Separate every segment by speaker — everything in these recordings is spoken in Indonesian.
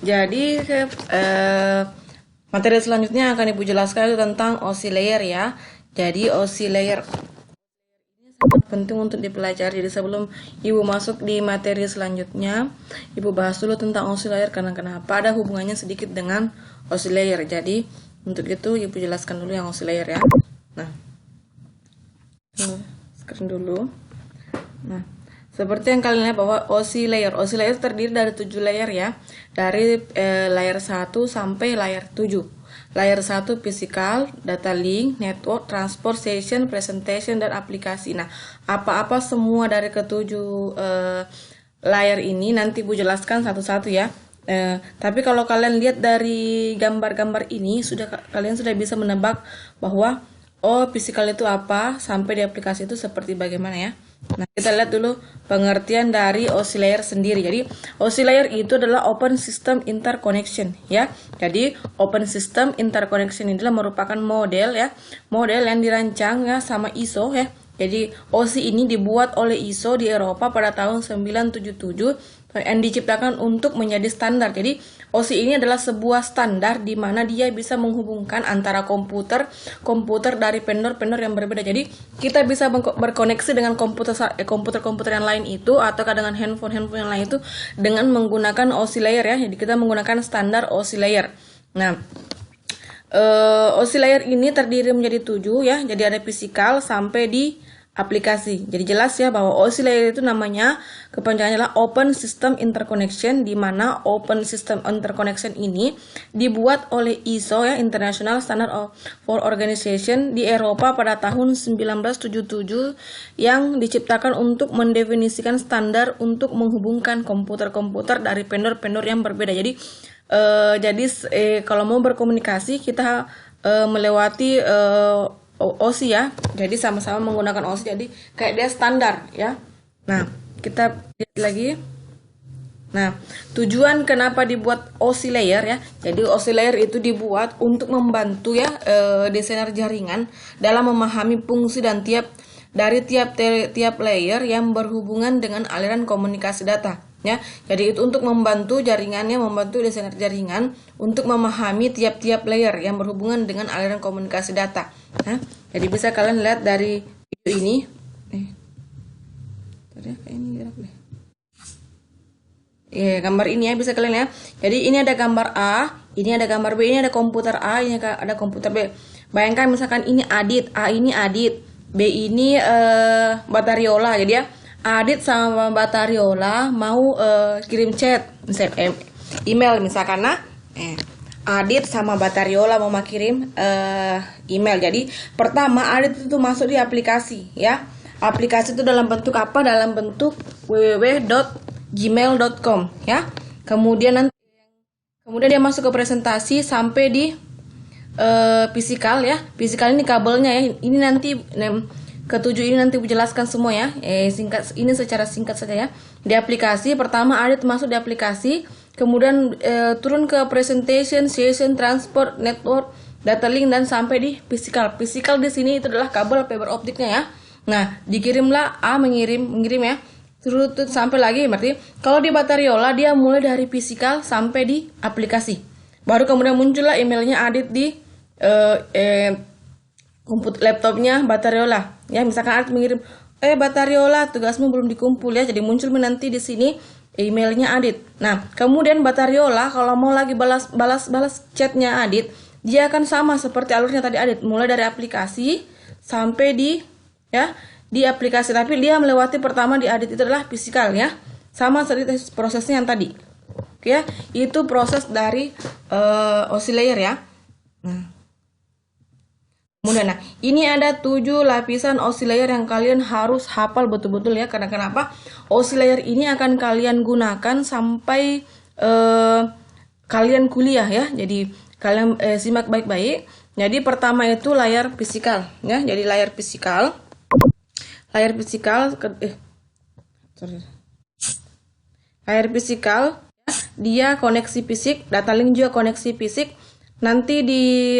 Speaker 1: Jadi materi selanjutnya akan Ibu jelaskan itu tentang OSI layer ya. Jadi OSI layer sangat penting untuk dipelajari. Jadi sebelum Ibu masuk di materi selanjutnya, Ibu bahas dulu tentang OSI layer karena kenapa ada hubungannya sedikit dengan OSI layer. Jadi untuk itu Ibu jelaskan dulu yang OSI layer ya. Nah, screen dulu. Nah, seperti yang kalian lihat bahwa OSI layer terdiri dari 7 layer ya. Dari layer 1 sampai layer 7. Layer 1 physical, data link, network, transport, session, presentation, dan aplikasi. Nah, apa-apa semua dari ketujuh layer ini nanti Bu jelaskan satu-satu ya. Tapi kalau kalian lihat dari gambar-gambar ini, kalian sudah bisa menebak bahwa physical itu apa, sampai di aplikasi itu seperti bagaimana ya. Nah, kita lihat dulu pengertian dari OSI layer sendiri. Jadi, OSI layer itu adalah Open System Interconnection ya. Jadi, Open System Interconnection ini adalah merupakan model ya, model yang dirancang ya sama ISO ya. Jadi, OSI ini dibuat oleh ISO di Eropa pada tahun 977 yang diciptakan untuk menjadi standar. Jadi OSI ini adalah sebuah standar di mana dia bisa menghubungkan antara komputer dari vendor-vendor yang berbeda. Jadi kita bisa berkoneksi dengan komputer yang lain itu atau dengan handphone yang lain itu dengan menggunakan OSI layer ya. Jadi kita menggunakan standar OSI layer. Nah, OSI layer ini terdiri menjadi 7 ya. Jadi ada physical sampai di aplikasi. Jadi jelas ya bahwa OSI layer itu namanya kepanjangannya adalah Open System Interconnection, di mana Open System Interconnection ini dibuat oleh ISO ya, International Standard for Organization di Eropa pada tahun 1977 yang diciptakan untuk mendefinisikan standar untuk menghubungkan komputer-komputer dari vendor-vendor yang berbeda. Jadi kalau mau berkomunikasi kita melewati OSI ya, jadi sama-sama menggunakan OSI, jadi kayak dia standar ya. Nah, kita lihat lagi. Nah, tujuan kenapa dibuat OSI layer ya, jadi OSI layer itu dibuat untuk membantu ya desainer jaringan dalam memahami fungsi dan tiap layer yang berhubungan dengan aliran komunikasi data ya. Jadi itu untuk membantu jaringannya, membantu desainer jaringan untuk memahami tiap-tiap layer yang berhubungan dengan aliran komunikasi data. Nah, jadi bisa kalian lihat dari video ini. Gambar ini ya bisa kalian lihat. Jadi ini ada gambar A, ini ada gambar B, ini ada komputer A, ini ada komputer B. Bayangkan misalkan ini Adit, A ini Adit, B ini Batariola. Jadi ya, Adit sama Batariola mau kirim chat, misalnya email misalkan. Nah, Adit sama Batariola mau kirim email. Jadi pertama Adit itu masuk di aplikasi ya. Aplikasi itu dalam bentuk apa? Dalam bentuk www.gmail.com ya. Kemudian dia masuk ke presentasi sampai di physical ya. Physical ini kabelnya ya. Ini nanti ketujuh ini nanti dijelaskan semua ya. Ini secara singkat saja ya. Di aplikasi pertama Adit masuk di aplikasi. Kemudian turun ke presentation, session, transport, network, data link, dan sampai di physical. Physical di sini itu adalah kabel fiber optiknya ya. Nah, dikirimlah A mengirim ya. Terus sampai lagi, berarti kalau di Batariola dia mulai dari physical sampai di aplikasi. Baru kemudian muncullah emailnya Adit di laptopnya Batariola. Ya, misalkan Adit mengirim, Batariola tugasmu belum dikumpul ya. Jadi muncul nanti di sini emailnya Adit. Nah, kemudian Batariola kalau mau lagi balas chatnya Adit, dia akan sama seperti alurnya tadi Adit, mulai dari aplikasi sampai di aplikasi, tapi dia melewati pertama di Adit itu adalah physical ya. Sama seperti prosesnya yang tadi. Oke ya, itu proses dari OSI layer ya. Nah, kemudian ini ada 7 lapisan OSI layer yang kalian harus hafal betul-betul ya. Karena kenapa? OSI layer ini akan kalian gunakan sampai kalian kuliah ya. Jadi kalian simak baik-baik. Jadi pertama itu layar physical ya. Jadi layar physical layar physical dia koneksi fisik, data link juga koneksi fisik. Nanti di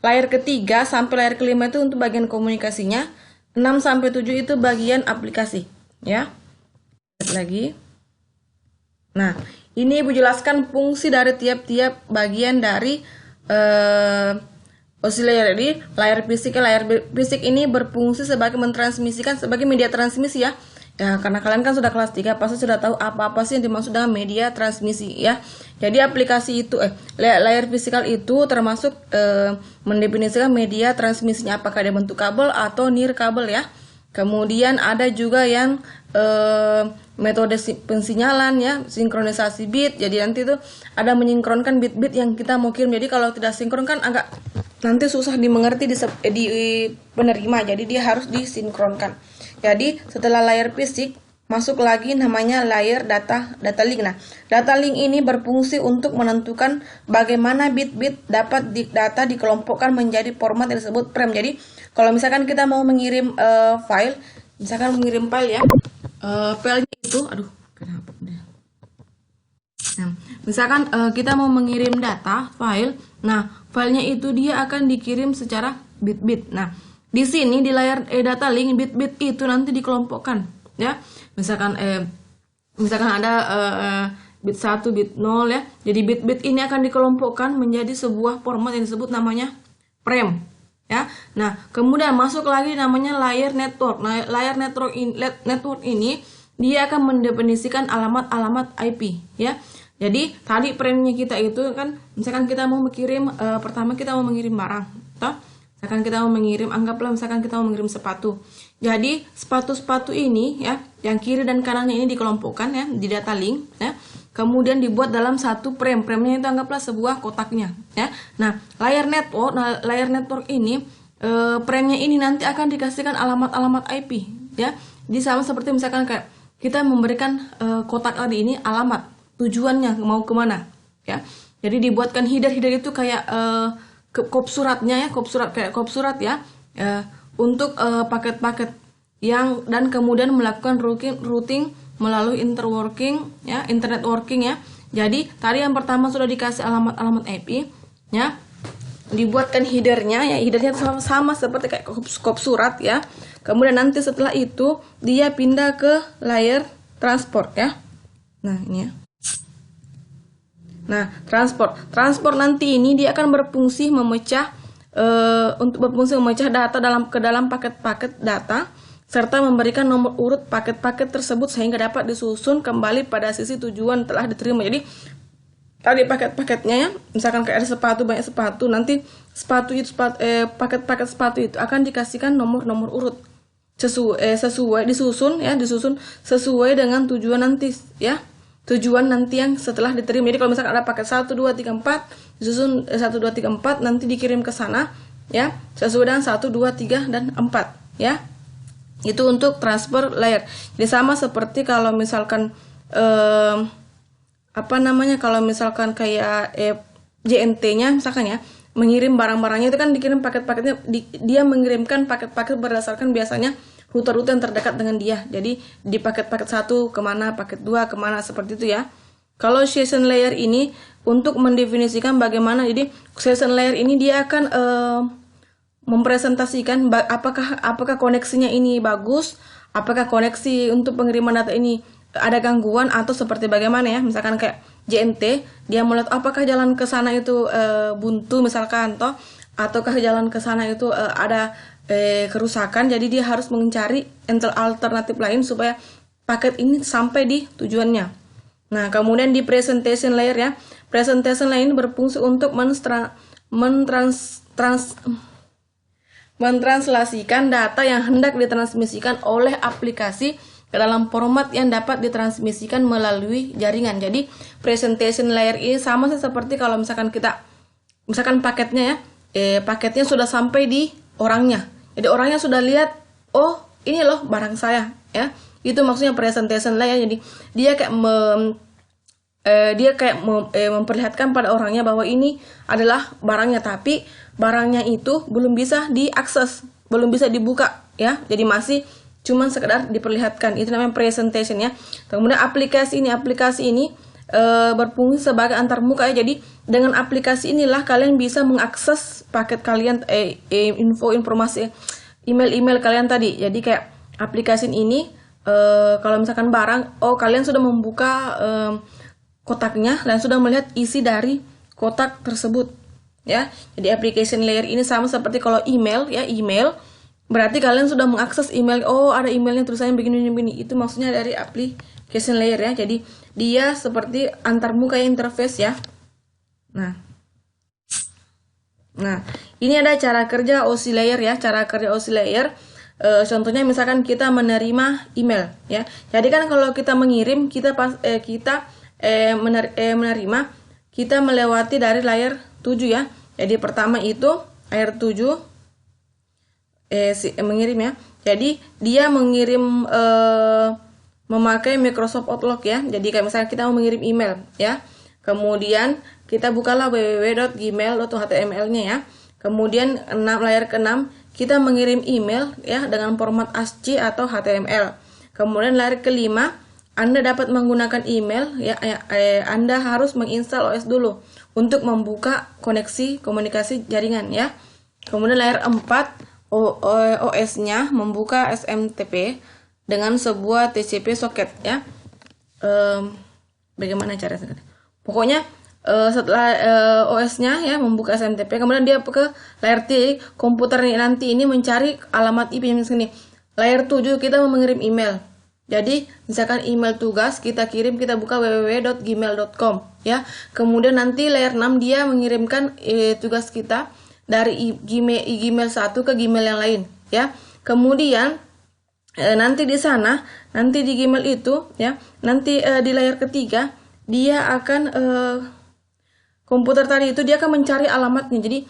Speaker 1: layar ketiga sampai layar kelima itu untuk bagian komunikasinya. 6 sampai 7 itu bagian aplikasi, ya. Lihat lagi. Nah, ini Ibu jelaskan fungsi dari tiap-tiap bagian dari OC layer. Jadi layar fisik ini berfungsi sebagai mentransmisikan sebagai media transmisi ya. Ya, karena kalian kan sudah kelas 3 pasti sudah tahu apa-apa sih yang dimaksud dengan media transmisi ya. Jadi aplikasi itu layar fisikal itu termasuk mendefinisikan media transmisinya apakah dia bentuk kabel atau nirkabel ya. Kemudian ada juga yang metode pensinyalan ya, sinkronisasi bit. Jadi nanti itu ada menyinkronkan bit-bit yang kita mau kirim. Jadi kalau tidak sinkron kan agak nanti susah dimengerti di penerima. Jadi dia harus disinkronkan. Jadi setelah layar fisik masuk lagi namanya layar data link. Nah, data link ini berfungsi untuk menentukan bagaimana bit-bit dapat data dikelompokkan menjadi format yang disebut frame. Jadi kalau misalkan kita mau mengirim file, misalkan mengirim file ya, filenya itu, kenapa? Nah, misalkan kita mau mengirim data file, nah filenya itu dia akan dikirim secara bit-bit. Nah, di sini di layar data link bit-bit itu nanti dikelompokkan ya. Misalkan ada bit 1, bit 0 ya. Jadi bit-bit ini akan dikelompokkan menjadi sebuah format yang disebut namanya frame ya. Nah, kemudian masuk lagi namanya layer network. Nah, layer network ini dia akan mendefinisikan alamat-alamat IP ya. Jadi tadi frame-nya kita itu kan misalkan kita mau mengirim pertama kita mau mengirim barang toh. Misalkan kita mau mengirim, anggaplah misalkan kita mau mengirim sepatu. Jadi sepatu-sepatu ini ya, yang kiri dan kanannya ini dikelompokkan ya di data link ya. Kemudian dibuat dalam satu frame. Frame-nya itu anggaplah sebuah kotaknya ya. Nah, layar network ini frame-nya ini nanti akan dikasihkan alamat-alamat IP ya. Jadi sama seperti misalkan kayak kita memberikan kotak tadi ini alamat tujuannya mau kemana ya. Jadi dibuatkan header itu kayak kop suratnya ya, kayak kop surat ya, untuk paket-paket yang dan kemudian melakukan routing melalui internet working ya. Jadi tadi yang pertama sudah dikasih alamat IP ya, dibuatkan headernya ya, headernya sama seperti kayak kop surat ya. Kemudian nanti setelah itu dia pindah ke layer transport ya. Nah ini ya. Nah, transport nanti ini dia akan berfungsi memecah data ke dalam paket-paket data serta memberikan nomor urut paket-paket tersebut sehingga dapat disusun kembali pada sisi tujuan telah diterima. Jadi tadi paket-paketnya ya, misalkan kayak ada sepatu, banyak sepatu, nanti paket-paket sepatu itu akan dikasihkan nomor urut disusun sesuai dengan tujuan nanti ya. Tujuan nanti yang setelah diterima. Jadi kalau misalkan ada paket 1, 2, 3, 4 disusun 1, 2, 3, 4 nanti dikirim ke sana ya sesuai dengan 1, 2, 3 dan 4 ya. Itu untuk transfer layer. Jadi sama seperti kalau misalkan kalau misalkan kayak JNT-nya misalkan ya, mengirim barang-barangnya itu kan dikirim paket-paketnya, dia mengirimkan paket-paket berdasarkan biasanya rute-rute yang terdekat dengan dia. Jadi di paket-paket 1 kemana, paket 2 kemana, seperti itu ya. Kalau session layer ini untuk mendefinisikan bagaimana, jadi session layer ini dia akan mempresentasikan apakah koneksinya ini bagus, apakah koneksi untuk pengiriman data ini ada gangguan atau seperti bagaimana ya. Misalkan kayak JNT, dia melihat apakah jalan ke sana itu buntu misalkan ataukah jalan ke sana itu ada kerusakan, jadi dia harus mencari alternatif lain supaya paket ini sampai di tujuannya. Nah, kemudian di presentation layer ya, presentation layer ini berfungsi untuk mentranslasikan data yang hendak ditransmisikan oleh aplikasi ke dalam format yang dapat ditransmisikan melalui jaringan. Jadi presentation layer ini sama seperti kalau misalkan paketnya ya, paketnya sudah sampai di orangnya. Jadi orangnya sudah lihat, oh ini loh barang saya ya. Itu maksudnya presentation layer. Jadi dia kayak memperlihatkan pada orangnya bahwa ini adalah barangnya, tapi barangnya itu belum bisa diakses, belum bisa dibuka ya. Jadi masih cuman sekedar diperlihatkan. Itu namanya presentation ya. Kemudian aplikasi ini berfungsi sebagai antarmuka ya. Jadi dengan aplikasi inilah kalian bisa mengakses paket kalian, informasi email kalian tadi. Jadi kayak aplikasi ini kalau misalkan barang, kalian sudah membuka kotaknya, kalian sudah melihat isi dari kotak tersebut ya. Jadi application layer ini sama seperti kalau email ya, email berarti kalian sudah mengakses email. Oh, ada emailnya tulisannya begini. Itu maksudnya dari application layer ya. Jadi dia seperti antarmuka interface ya. Nah, ini ada cara kerja OSI layer ya. Cara kerja OSI layer contohnya misalkan kita menerima email ya. Jadi kan kalau kita mengirim, menerima, kita melewati dari layar 7 ya. Jadi pertama itu layar 7 mengirim ya. Jadi dia mengirim memakai Microsoft Outlook ya. Jadi kayak misalnya kita mau mengirim email ya. Kemudian kita bukalah www.gmail.html-nya ya. Kemudian layar ke-6 kita mengirim email ya dengan format ASCII atau HTML. Kemudian layar ke-5 Anda dapat menggunakan email ya. Anda harus menginstal OS dulu untuk membuka koneksi komunikasi jaringan ya. Kemudian layar 4 OS-nya membuka SMTP dengan sebuah TCP socket ya. Bagaimana caranya? Pokoknya setelah OS-nya ya membuka SMTP, kemudian dia ke layar T, komputer nanti ini mencari alamat IP yang sini. Layar 7 kita mau mengirim email. Jadi misalkan email tugas kita kirim, kita buka www.gmail.com ya. Kemudian nanti layar 6 dia mengirimkan tugas kita dari Gmail 1 ke Gmail yang lain ya. Kemudian nanti di sana, nanti di Gmail itu ya, nanti di layar ketiga dia akan komputer tadi itu dia akan mencari alamatnya. Jadi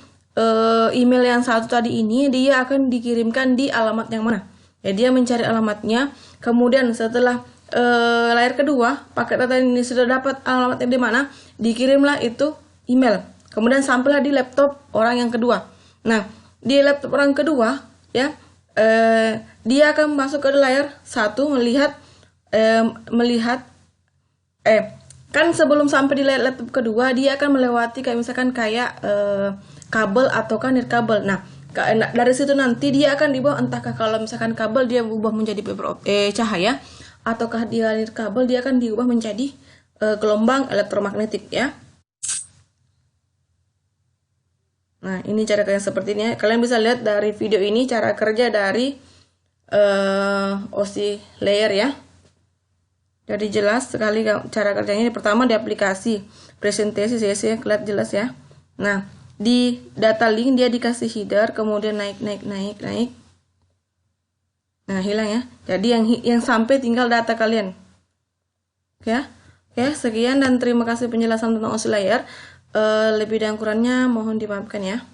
Speaker 1: email yang satu tadi ini dia akan dikirimkan di alamat yang mana ya, dia mencari alamatnya. Kemudian setelah layar kedua paket data ini sudah dapat alamatnya di mana, dikirimlah itu email. Kemudian sampailah di laptop orang yang kedua. Nah, di laptop orang kedua ya, dia akan masuk ke layar 1 kan sebelum sampai di laptop kedua dia akan melewati kayak misalkan kabel atau kan nirkabel. Nah, dari situ nanti dia akan dibawa, entahkah kalau misalkan kabel dia berubah menjadi cahaya, ataukah dia nirkabel dia akan diubah menjadi gelombang elektromagnetik ya. Nah, ini cara kerja seperti ini. Kalian bisa lihat dari video ini cara kerja dari OSI layer ya. Jadi jelas sekali cara kerjanya. Pertama di aplikasi presentasi saya kelihatan jelas ya. Nah, di data link dia dikasih header, kemudian naik. Nah, hilang ya. Jadi yang sampai tinggal data kalian. Ya. Oke, sekian dan terima kasih penjelasan tentang OSI layer. Lebih dan kurangnya mohon dimaafkan ya.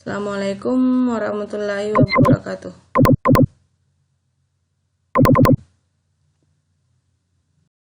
Speaker 1: Assalamualaikum warahmatullahi wabarakatuh.